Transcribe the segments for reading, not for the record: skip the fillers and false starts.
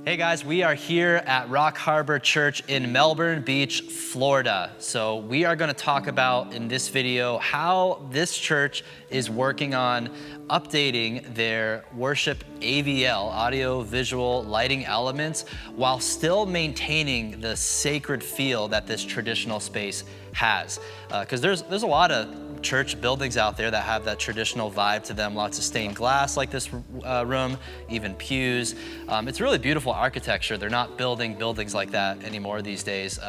Hey guys, we are here at Rock Harbor Church in Melbourne Beach, Florida. So we are going to talk about in this video how this church is working on updating their worship AVL, audio visual lighting elements, while still maintaining the sacred feel that this traditional space has. Because there's a lot of church buildings out there that have that traditional vibe to them, lots of stained glass like this room, even pews. It's really beautiful architecture. They're not building buildings like that anymore these days,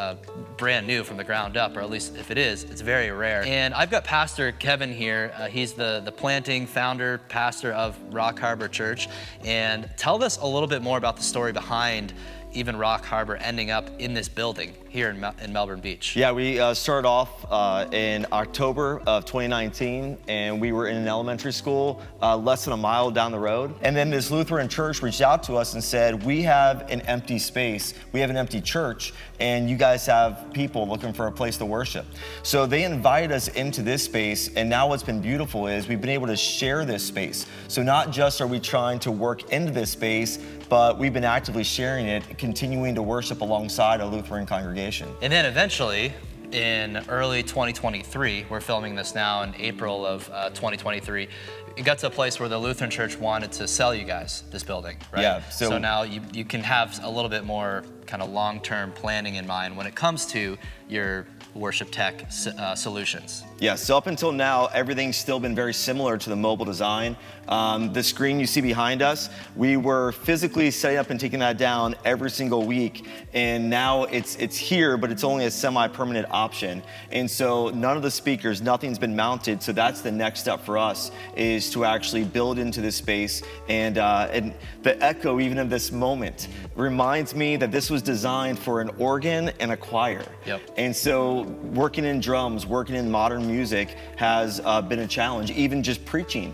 brand new from the ground up, or at least if it is, it's very rare. And I've got Pastor Kevin here. He's the planting founder, pastor of Rock Harbor Church. And tell us a little bit more about the story behind even Rock Harbor ending up in this building here in Melbourne Beach. Yeah, we started off in October of 2019, and we were in an elementary school less than a mile down the road. And then this Lutheran church reached out to us and said, we have an empty space, we have an empty church, and you guys have people looking for a place to worship. So they invited us into this space, and now what's been beautiful is we've been able to share this space. So not just are we trying to work into this space, but we've been actively sharing it, continuing to worship alongside a Lutheran congregation. And then eventually, in early 2023, we're filming this now in April of 2023, it got to a place where the Lutheran Church wanted to sell you guys this building, right? Yeah. So now you can have a little bit more kind of long-term planning in mind when it comes to your worship tech solutions. Yeah, so up until now, everything's still been very similar to the mobile design. The screen you see behind us, we were physically setting up and taking that down every single week, and now it's here, but it's only a semi-permanent option. And so none of the speakers, nothing's been mounted, so that's the next step for us, is to actually build into this space. And the echo even of this moment reminds me that this was designed for an organ and a choir. Yep. And so working in drums, working in modern music has been a challenge. Even just preaching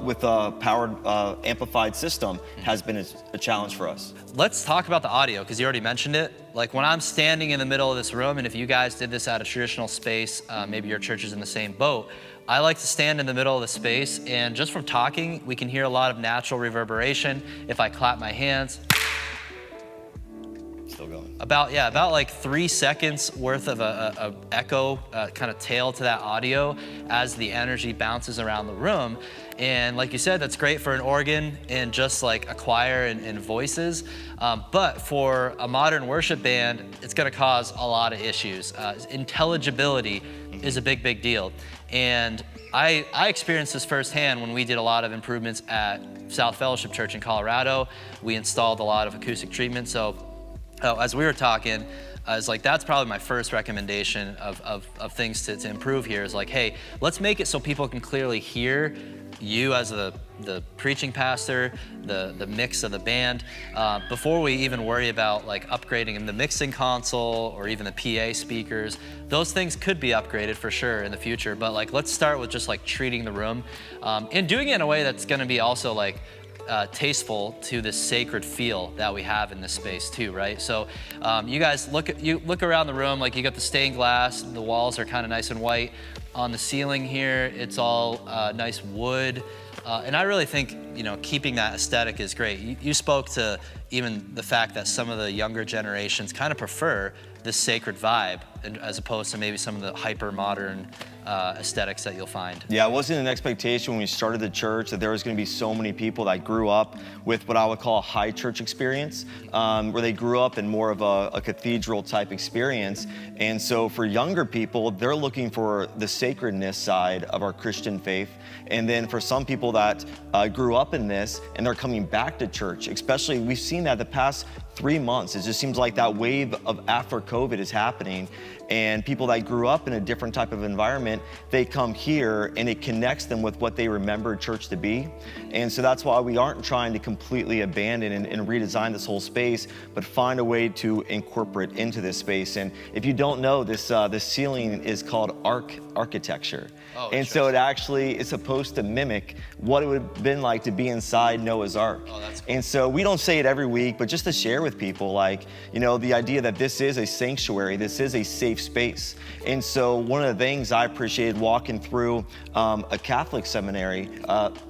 with a powered amplified system has been a challenge for us. Let's talk about the audio, because you already mentioned it. Like when I'm standing in the middle of this room, and if you guys did this at a traditional space, maybe your church is in the same boat, I like to stand in the middle of the space, and just from talking, we can hear a lot of natural reverberation. If I clap my hands, Still going. about like 3 seconds worth of a echo kind of tail to that audio as the energy bounces around the room. And like you said, that's great for an organ and just like a choir and voices. But for a modern worship band, it's gonna cause a lot of issues. Intelligibility is a big deal. And I experienced this firsthand when we did a lot of improvements at South Fellowship Church in Colorado. We installed a lot of acoustic treatment. So as we were talking, I was like, that's probably my first recommendation of things to improve here is like, hey, let's make it so people can clearly hear you as the preaching pastor, the mix of the band, before we even worry about like upgrading the mixing console or even the PA speakers. Those things could be upgraded for sure in the future, but like let's start with just like treating the room and doing it in a way that's gonna be also like tasteful to the sacred feel that we have in this space too, right? So you guys look around the room, like you got the stained glass, the walls are kind of nice and white. On the ceiling here, it's all nice wood. And I really think, keeping that aesthetic is great. You spoke to even the fact that some of the younger generations kind of prefer this sacred vibe as opposed to maybe some of the hyper modern aesthetics that you'll find. Yeah, it wasn't an expectation when we started the church that there was going to be so many people that grew up with what I would call a high church experience, where they grew up in more of a cathedral type experience. And so for younger people, they're looking for the sacredness side of our Christian faith. And then for some people that grew up in this and they're coming back to church, especially we've seen that the past 3 months, it just seems like that wave of after COVID is happening. And people that grew up in a different type of environment, they come here and it connects them with what they remember church to be. And so that's why we aren't trying to completely abandon and redesign this whole space, but find a way to incorporate into this space. And if you don't know, this ceiling is called architecture. Oh, and so it actually is supposed to mimic what it would have been like to be inside Noah's Ark. Oh, that's cool. And so we don't say it every week, but just to share with people, like, the idea that this is a sanctuary, this is a safe space. And so one of the things I appreciated walking through a Catholic seminary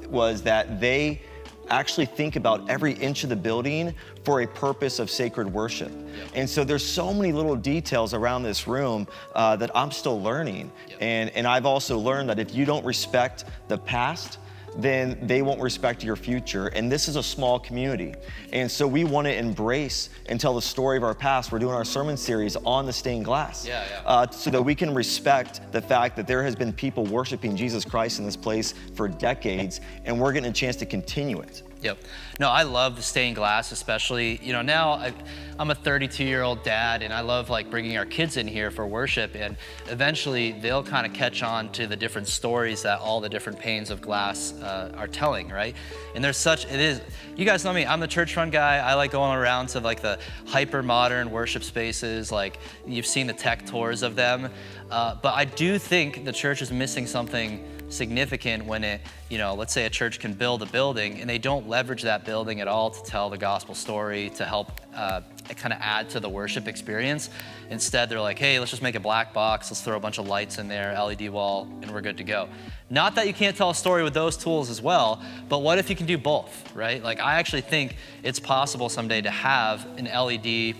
was that they actually think about every inch of the building for a purpose of sacred worship. And so there's so many little details around this room that I'm still learning. And I've also learned that if you don't respect the past, then they won't respect your future. And this is a small community. And so we want to embrace and tell the story of our past. We're doing our sermon series on the stained glass. So that we can respect the fact that there has been people worshiping Jesus Christ in this place for decades, and we're getting a chance to continue it. Yep. No, I love the stained glass, especially, you know, now I'm a 32-year-old dad, and I love like bringing our kids in here for worship, and eventually they'll kind of catch on to the different stories that all the different panes of glass are telling, right? And there's you guys know me, I'm the Churchfront guy. I like going around to like the hyper-modern worship spaces, like you've seen the tech tours of them. But I do think the church is missing something significant when let's say a church can build a building and they don't leverage that building at all to tell the gospel story, to help kind of add to the worship experience. Instead, they're like, hey, let's just make a black box, let's throw a bunch of lights in there, LED wall, and we're good to go. Not that you can't tell a story with those tools as well, but what if you can do both, right? Like, I actually think it's possible someday to have an LED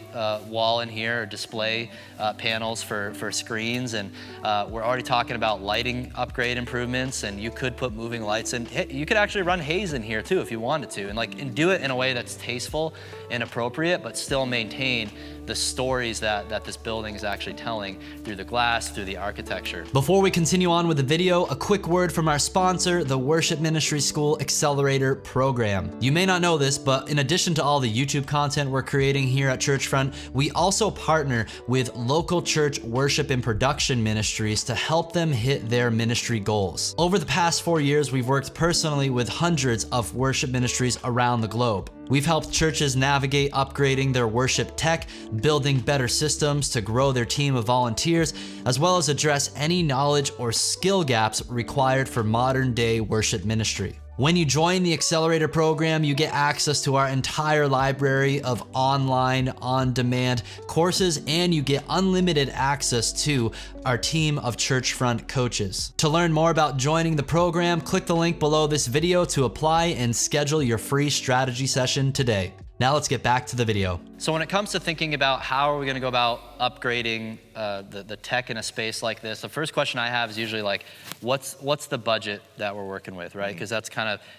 wall in here, or display panels for screens, and we're already talking about lighting upgrade improvements, and you could put moving lights in. You could actually run haze in here too if you wanted to, and do it in a way that's tasteful and appropriate, but still maintain the stories that this building is actually telling through the glass, through the architecture. Before we continue on with the video, a quick word from our sponsor, the Worship Ministry School Accelerator Program. You may not know this, but in addition to all the YouTube content we're creating here at Churchfront, we also partner with local church worship and production ministries to help them hit their ministry goals. Over the past 4 years, we've worked personally with hundreds of worship ministries around the globe. We've helped churches navigate upgrading their worship tech, building better systems to grow their team of volunteers, as well as address any knowledge or skill gaps required for modern day worship ministry. When you join the Accelerator program, you get access to our entire library of online, on-demand courses, and you get unlimited access to our team of Churchfront coaches. To learn more about joining the program, click the link below this video to apply and schedule your free strategy session today. Now let's get back to the video. So when it comes to thinking about how are we gonna go about upgrading the tech in a space like this, the first question I have is usually like, what's the budget that we're working with, right? Because that's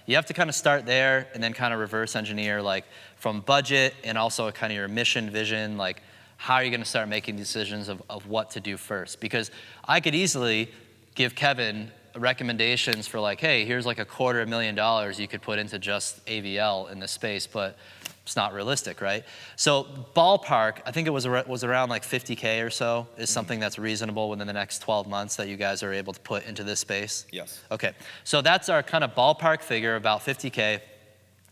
you have to kind of start there and then kind of reverse engineer like from budget and also kind of your mission, vision, like how are you gonna start making decisions of what to do first? Because I could easily give Kevin recommendations for like, hey, here's like $250,000 you could put into just AVL in this space, but it's not realistic, right? So ballpark, I think it was around like 50K or so is something that's reasonable within the next 12 months that you guys are able to put into this space? Yes. Okay, so that's our kind of ballpark figure, about 50K.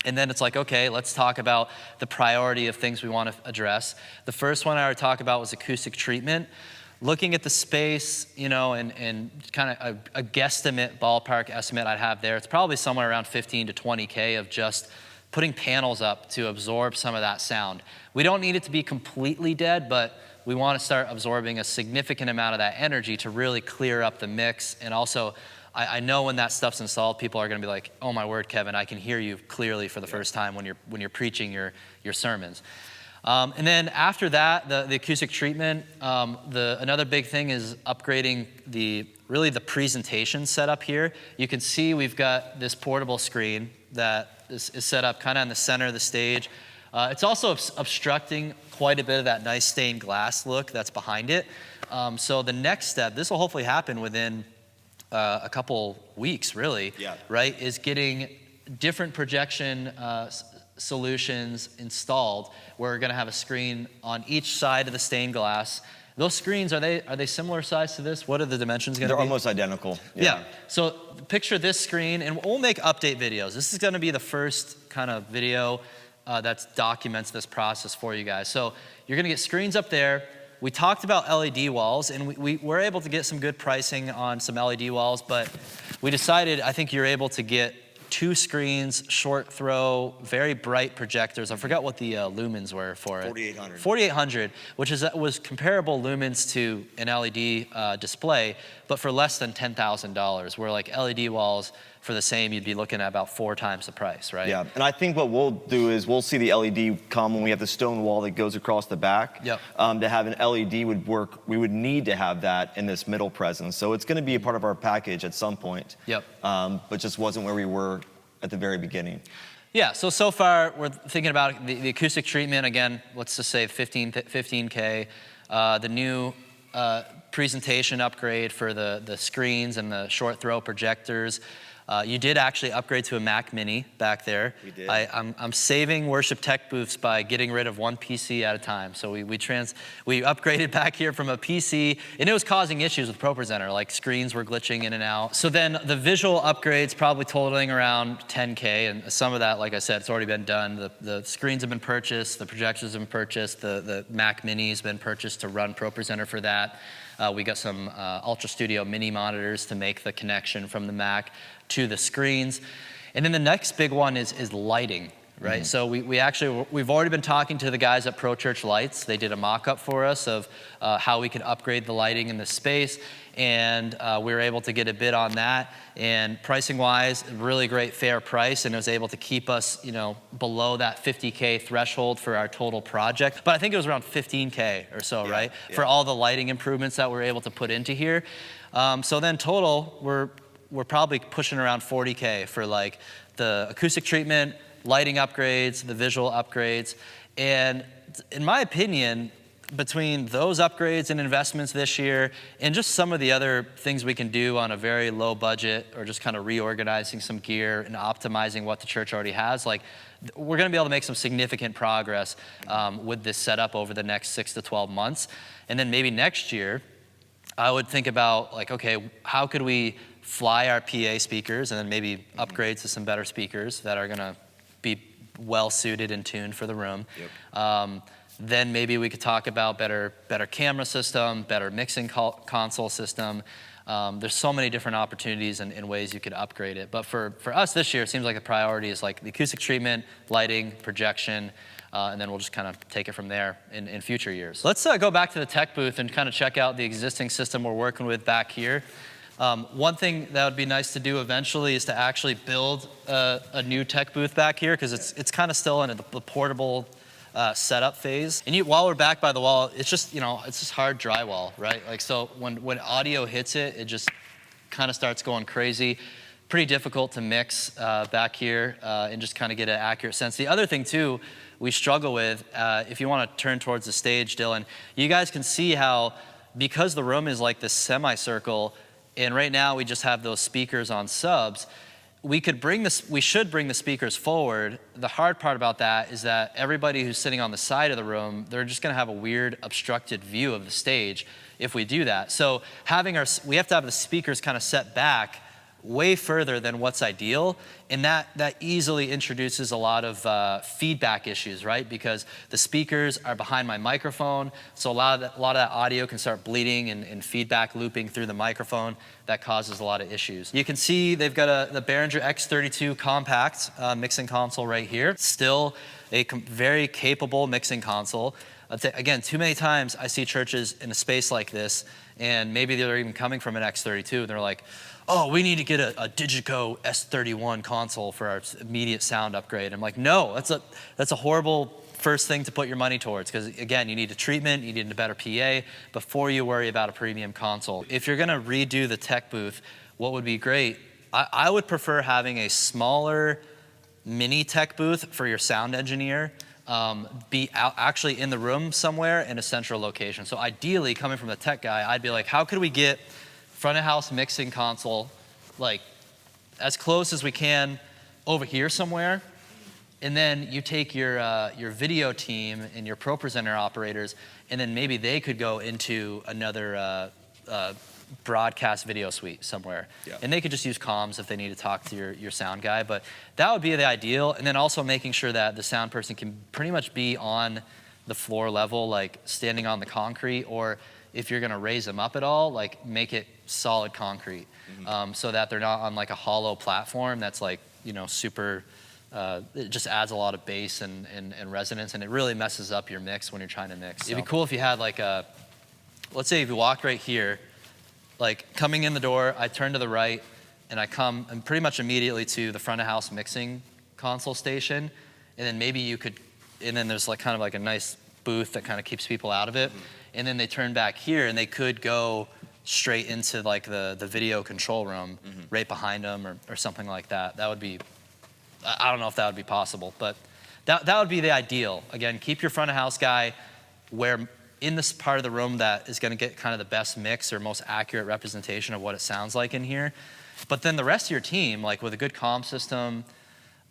And then it's like, okay, let's talk about the priority of things we want to address. The first one I already talked about was acoustic treatment. Looking at the space, and kind of a guesstimate, ballpark estimate I'd have there, it's probably somewhere around 15 to 20K of just putting panels up to absorb some of that sound. We don't need it to be completely dead, but we want to start absorbing a significant amount of that energy to really clear up the mix. And also, I know when that stuff's installed, people are going to be like, oh my word, Kevin, I can hear you clearly for the first time when you're preaching your sermons. And then after that, the acoustic treatment, another big thing is upgrading the presentation setup here. You can see we've got this portable screen that is set up kind of in the center of the stage. It's also obstructing quite a bit of that nice stained glass look that's behind it. So the next step, this will hopefully happen within a couple weeks, really, right, is getting different projection solutions installed. We're going to have a screen on each side of the stained glass. Those screens, are they similar size to this? What are the dimensions going to be? They're almost identical. Yeah. So picture this screen, and we'll make update videos. This is going to be the first kind of video that documents this process for you guys. So you're going to get screens up there. We talked about LED walls, and we were able to get some good pricing on some LED walls, but we decided, I think you're able to get 2 screens, short throw, very bright projectors. I forgot what the lumens were for it. 4800. 4800, which was comparable lumens to an LED display, but for less than $10,000. Where like LED walls, for the same, you'd be looking at about 4 times the price, right? Yeah, and I think what we'll do is we'll see the LED come when we have the stone wall that goes across the back. Yep. To have an LED would work, we would need to have that in this middle presence. So it's going to be a part of our package at some point. Yep. But just wasn't where we were at the very beginning. Yeah, so far we're thinking about the acoustic treatment, again, let's just say 15K. The new presentation upgrade for the screens and the short throw projectors. You did actually upgrade to a Mac Mini back there. We did. I'm saving worship tech booths by getting rid of one PC at a time. So we upgraded back here from a PC, and it was causing issues with ProPresenter, like screens were glitching in and out. So then the visual upgrades probably totaling around 10K, and some of that, like I said, it's already been done. The screens have been purchased, the projectors have been purchased, the Mac Mini has been purchased to run ProPresenter for that. We got some Ultra Studio mini monitors to make the connection from the Mac to the screens. And then the next big one is lighting, right? Mm-hmm. So we've already been talking to the guys at Pro Church Lights. They did a mock-up for us of how we could upgrade the lighting in the space, and we were able to get a bid on that. And pricing-wise, really great, fair price, and it was able to keep us, below that 50K threshold for our total project. But I think it was around 15K or so, right? Yeah. For all the lighting improvements that we're able to put into here. So then total, we're probably pushing around 40K for like the acoustic treatment, lighting upgrades, the visual upgrades. And in my opinion, between those upgrades and investments this year and just some of the other things we can do on a very low budget, or just kind of reorganizing some gear and optimizing what the church already has, like we're going to be able to make some significant progress with this setup over the next 6 to 12 months. And then maybe next year, I would think about like, okay, how could we fly our PA speakers and then maybe upgrade to some better speakers that are going to be well suited and tuned for the room. Yep. Then maybe we could talk about better camera system, better mixing console system. There's so many different opportunities and ways you could upgrade it. But for us this year, it seems like the priority is like the acoustic treatment, lighting, projection, and then we'll just kind of take it from there in future years. Let's go back to the tech booth and kind of check out the existing system we're working with back here. One thing that would be nice to do eventually is to actually build a new tech booth back here, because it's kind of still in the portable setup phase. And while we're back by the wall, it's just hard drywall, right? Like, so when audio hits it, it just kind of starts going crazy. Pretty difficult to mix back here and just kind of get an accurate sense. The other thing too, we struggle with, if you want to turn towards the stage, Dylan, you guys can see how, because the room is like this semicircle, and right now we just have those speakers on subs, we should bring the speakers forward. The hard part about that is that everybody who's sitting on the side of the room, they're just gonna have a weird obstructed view of the stage if we do that. So we have to have the speakers kind of set back way further than what's ideal, and that easily introduces a lot of feedback issues, right? Because the speakers are behind my microphone, so a lot of that audio can start bleeding and feedback looping through the microphone. That causes a lot of issues. You can see they've got the Behringer X32 compact mixing console right here. Still a very capable mixing console. Again, too many times I see churches in a space like this, and maybe they're even coming from an X32, and they're like, oh, we need to get a Digico S31 console for our immediate sound upgrade. I'm like, no, that's a horrible first thing to put your money towards, because again, you need a treatment, you need a better PA before you worry about a premium console. If you're gonna redo the tech booth, what would be great, I would prefer having a smaller mini tech booth for your sound engineer, be actually in the room somewhere in a central location. So ideally, coming from the tech guy, I'd be like, how could we get front of house mixing console like as close as we can over here somewhere, and then you take your video team and your ProPresenter operators, and then maybe they could go into another broadcast video suite somewhere. Yeah. And they could just use comms if they need to talk to your sound guy, but that would be the ideal. And then also making sure that the sound person can pretty much be on the floor level, like standing on the concrete, or if you're gonna raise them up at all, like make it solid concrete, so that they're not on like a hollow platform that's like, super, it just adds a lot of bass and resonance, and it really messes up your mix when you're trying to mix. So it'd be cool if you had like let's say if you walked right here, like coming in the door, I turn to the right, and I come and pretty much immediately to the front of house mixing console station, and then maybe you could, and then there's like kind of like a nice booth that kind of keeps people out of it, and then they turn back here and they could go straight into like the video control room right behind them or something like that. That would be, I don't know if that would be possible, but that would be the ideal. Again, keep your front of house guy where in this part of the room that is gonna get kind of the best mix or most accurate representation of what it sounds like in here. But then the rest of your team, like with a good comm system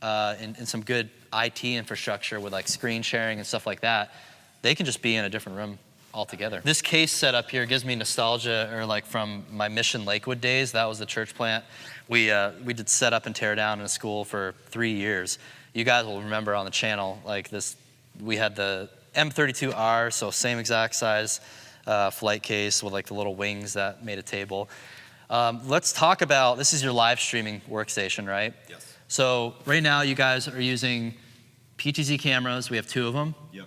and some good IT infrastructure with like screen sharing and stuff like that, they can just be in a different room altogether. This case setup here gives me nostalgia, or like from my Mission Lakewood days. That was the church plant. We did set up and tear down in a school for 3 years. You guys will remember on the channel, like this, we had the M32R, so same exact size flight case with like the little wings that made a table. Let's talk about, this is your live streaming workstation, right? Yes. So right now you guys are using PTZ cameras. We have 2 of them. Yep.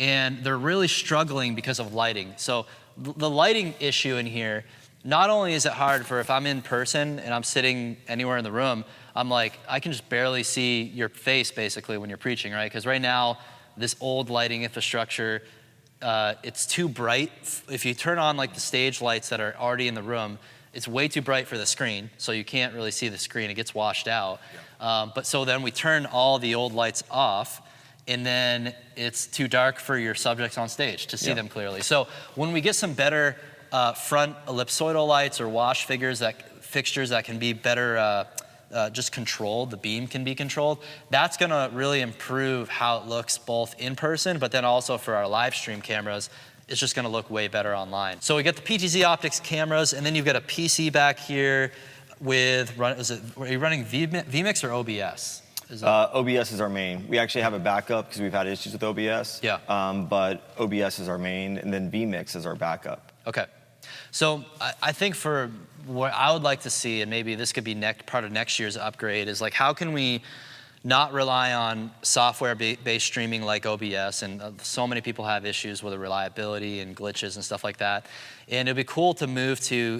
And they're really struggling because of lighting. So the lighting issue in here, not only is it hard for if I'm in person and I'm sitting anywhere in the room, I'm like, I can just barely see your face basically when you're preaching, right? Because right now, this old lighting infrastructure, it's too bright. If you turn on like the stage lights that are already in the room, it's way too bright for the screen, so you can't really see the screen. It gets washed out. Yeah. But so then we turn all the old lights off, and then it's too dark for your subjects on stage to see them clearly. So when we get some better front ellipsoidal lights or wash fixtures that can be better just controlled, the beam can be controlled, that's gonna really improve how it looks both in person, but then also for our live stream cameras, it's just gonna look way better online. So we got the PTZ Optics cameras, and then you've got a PC back here with, are you running vMix or OBS? OBS is our main. We actually have a backup because we've had issues with OBS. Yeah. But OBS is our main, and then vMix is our backup. Okay. So I think for what I would like to see, and maybe this could be part of next year's upgrade, is like how can we not rely on software-based streaming like OBS, and so many people have issues with the reliability and glitches and stuff like that. And it'd be cool to move to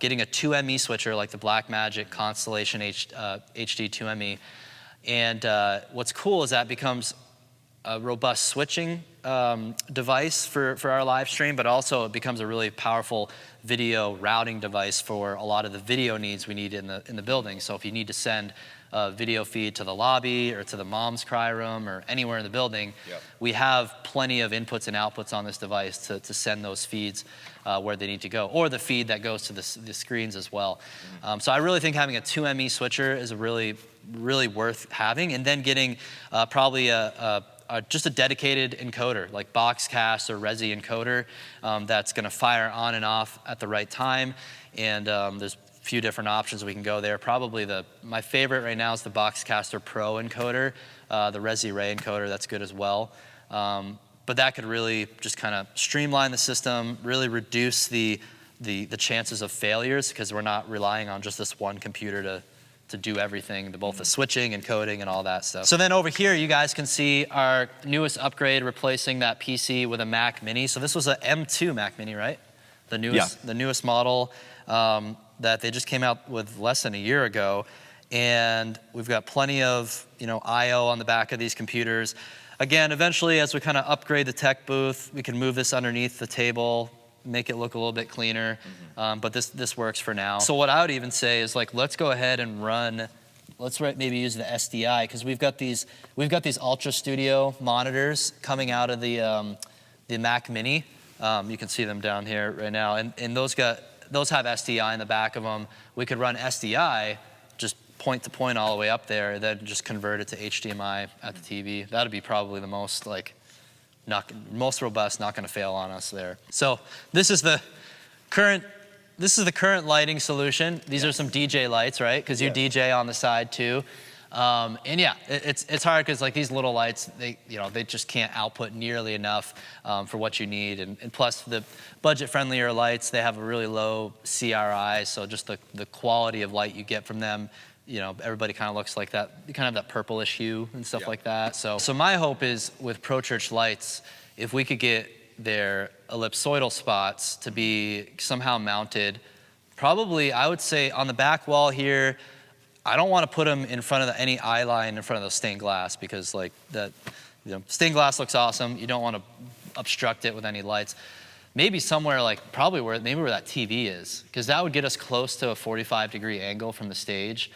getting a 2ME switcher like the Blackmagic Constellation HD 2ME. And what's cool is that becomes a robust switching device for our live stream, but also it becomes a really powerful video routing device for a lot of the video needs we need in the building. So if you need to send a video feed to the lobby or to the mom's cry room or anywhere in the building, we have plenty of inputs and outputs on this device to send those feeds where they need to go, or the feed that goes to the screens as well. So I really think having a 2ME switcher is a really worth having, and then getting probably just a dedicated encoder like Boxcast or Resi encoder that's going to fire on and off at the right time. And there's a few different options we can go there. Probably my favorite right now is the Boxcaster Pro encoder, the Resi Ray encoder. That's good as well. But that could really just kind of streamline the system, really reduce the chances of failures, because we're not relying on just this one computer to do everything, both the switching and coding and all that stuff. So then over here, you guys can see our newest upgrade, replacing that PC with a Mac Mini. So this was an M2 Mac Mini, right? The newest model that they just came out with less than a year ago. And we've got plenty of I/O on the back of these computers. Again, eventually, as we kind of upgrade the tech booth, we can move this underneath the table, make it look a little bit cleaner, but this works for now. So what I would even say is like, let's go ahead and maybe use the SDI, because we've got these Ultra Studio monitors coming out of the Mac Mini. You can see them down here right now, and those have SDI in the back of them. We could run SDI just point to point all the way up there, and then just convert it to HDMI at the TV. That'd be probably the most most robust, not going to fail on us there. So this is the current lighting solution. These are some DJ lights, right? Because you DJ on the side too. And yeah, it's hard because like these little lights, they just can't output nearly enough for what you need. And plus the budget friendlier lights, they have a really low CRI. So just the quality of light you get from them, everybody kind of looks like that. You kind of have that purplish hue and stuff like that. So my hope is with Pro Church lights, if we could get their ellipsoidal spots to be somehow mounted Probably, I would say on the back wall here, I don't want to put them in front of any eye line in front of the stained glass because like that, stained glass looks awesome. You don't want to obstruct it with any lights. Maybe somewhere like probably where that TV is, because that would get us close to a 45-degree angle from the stage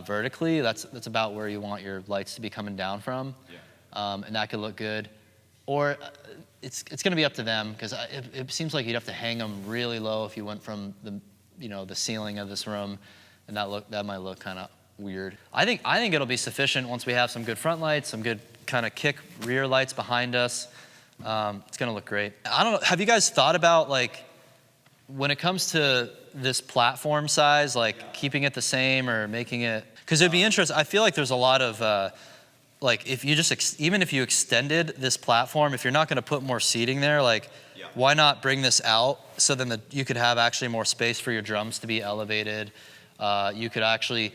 vertically. That's about where you want your lights to be coming down from, and that could look good. Or it's going to be up to them, because it seems like you'd have to hang them really low if you went from the ceiling of this room, and that might look kind of weird. I think it'll be sufficient once we have some good front lights, some good kind of kick rear lights behind us. It's gonna look great. I don't know, have you guys thought about like, when it comes to this platform size, like keeping it the same or making it, because it'd be interesting. I feel like there's a lot of, like if you just, even if you extended this platform, if you're not gonna put more seating there, like why not bring this out so then you could have actually more space for your drums to be elevated. You could actually,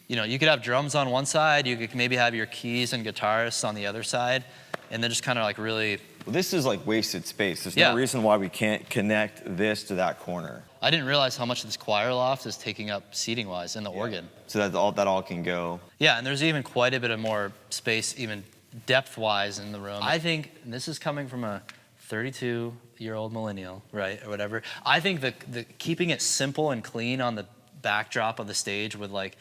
you could have drums on one side, you could maybe have your keys and guitarists on the other side, and then just kind of like really. Well, this is like wasted space. There's no reason why we can't connect this to that corner. I didn't realize how much of this choir loft is taking up seating-wise in the organ. So that all can go. Yeah, and there's even quite a bit of more space, even depth-wise in the room. I think, and this is coming from a 32-year-old millennial, right, or whatever. I think the keeping it simple and clean on the backdrop of the stage with like,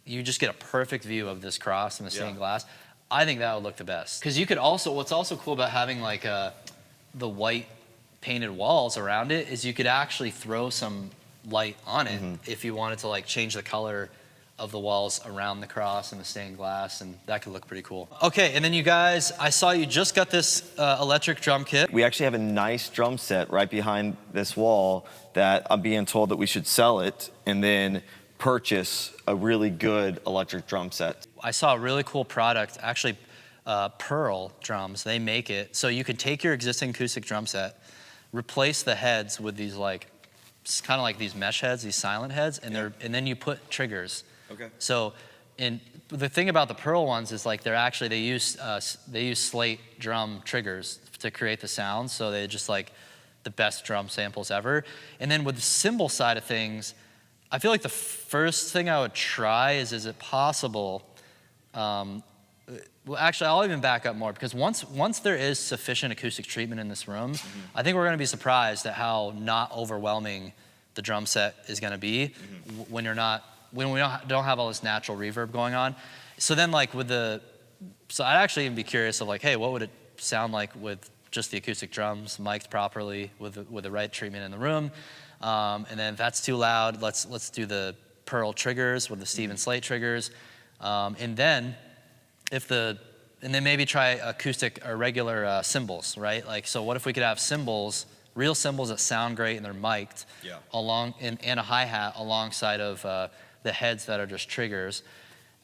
you just get a perfect view of this cross and the stained glass. I think that would look the best. Because you could also, what's also cool about having like the white painted walls around it is you could actually throw some light on it if you wanted to like change the color of the walls around the cross and the stained glass, and that could look pretty cool. Okay, and then you guys, I saw you just got this electric drum kit. We actually have a nice drum set right behind this wall that I'm being told that we should sell it and then purchase a really good electric drum set. I saw a really cool product, actually Pearl drums, they make it. So you could take your existing acoustic drum set, replace the heads with these like, kind of like these mesh heads, these silent heads, and then you put triggers. Okay. So, the thing about the Pearl ones is like they use slate drum triggers to create the sounds. So they just like the best drum samples ever. And then with the cymbal side of things, I feel like the first thing I would try is it possible? Well, actually, I'll even back up more, because once there is sufficient acoustic treatment in this room, I think we're going to be surprised at how not overwhelming the drum set is going to be when we don't have all this natural reverb going on. So then, like so I'd actually even be curious of like, hey, what would it sound like with just the acoustic drums mic'd properly with the right treatment in the room? And then if that's too loud, let's do the Pearl triggers with the Steve and Slate triggers, and then maybe try acoustic or regular cymbals, right? Like, so what if we could have cymbals, real cymbals that sound great and they're mic'd, and a hi-hat alongside of the heads that are just triggers.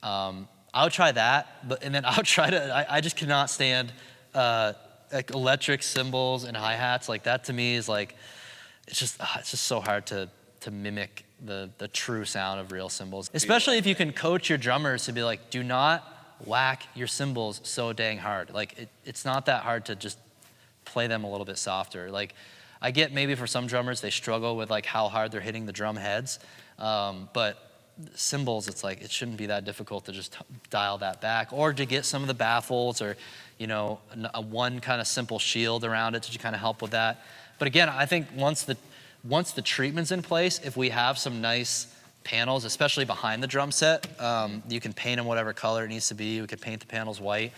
I would try that, and then I would try to. I just cannot stand like electric cymbals and hi-hats. Like that to me is like. It's just so hard to mimic the true sound of real cymbals, especially if you can coach your drummers to be like, do not whack your cymbals so dang hard. Like it's not that hard to just play them a little bit softer. Like I get maybe for some drummers they struggle with like how hard they're hitting the drum heads, but cymbals, it's like it shouldn't be that difficult to just dial that back, or to get some of the baffles, or a one kind of simple shield around it to kind of help with that. But again, I think once the treatment's in place, if we have some nice panels, especially behind the drum set, you can paint them whatever color it needs to be. We could paint the panels white.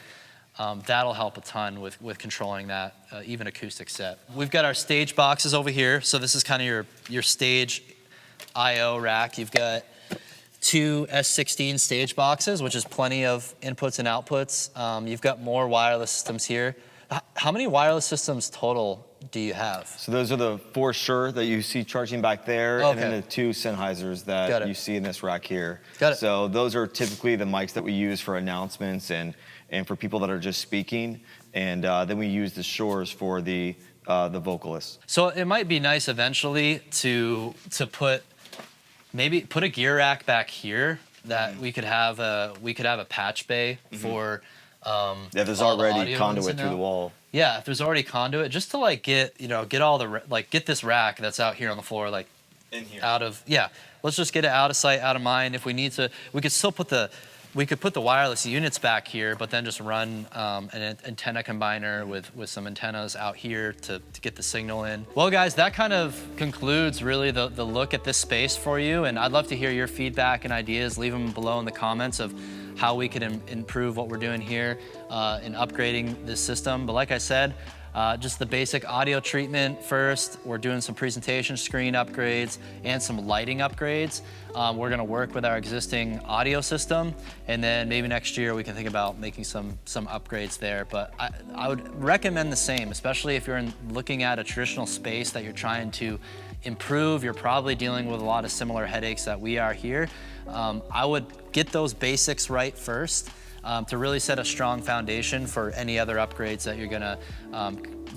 That'll help a ton with controlling that, even acoustic set. We've got our stage boxes over here. So this is kind of your stage I/O rack. You've got 2 S16 stage boxes, which is plenty of inputs and outputs. You've got more wireless systems here. How many wireless systems total do you have? So those are the 4 Shure that you see charging back there, and then the 2 Sennheisers that you see in this rack here. Got it. So those are typically the mics that we use for announcements and for people that are just speaking, and then we use the Shures for the vocalists. So it might be nice eventually to put a gear rack back here that we could have a patch bay for. There's already conduit through the wall. Yeah, if there's already conduit, just to like get all the get this rack that's out here on the floor like In here. Let's just get it out of sight, out of mind. If we need to, we could still put the wireless units back here, but then just run an antenna combiner with some antennas out here to get the signal in. Well, guys, that kind of concludes really the look at this space for you. And I'd love to hear your feedback and ideas. Leave them below in the comments of how we could improve what we're doing here in upgrading this system. But like I said, just the basic audio treatment first. We're doing some presentation screen upgrades and some lighting upgrades. We're gonna work with our existing audio system, and then maybe next year we can think about making some upgrades there. But I would recommend the same, especially if you're looking at a traditional space that you're trying to improve. You're probably dealing with a lot of similar headaches that we are here. I would get those basics right first. To really set a strong foundation for any other upgrades that you're gonna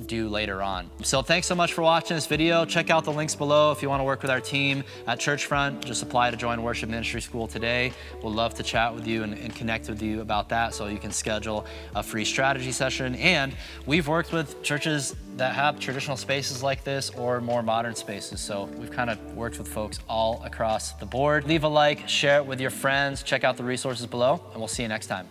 do later on. So thanks so much for watching this video. Check out the links below if you wanna work with our team at Churchfront. Just apply to join Worship Ministry School today. We'll love to chat with you and connect with you about that, so you can schedule a free strategy session. And we've worked with churches that have traditional spaces like this or more modern spaces. So we've kind of worked with folks all across the board. Leave a like, share it with your friends, check out the resources below, and we'll see you next time.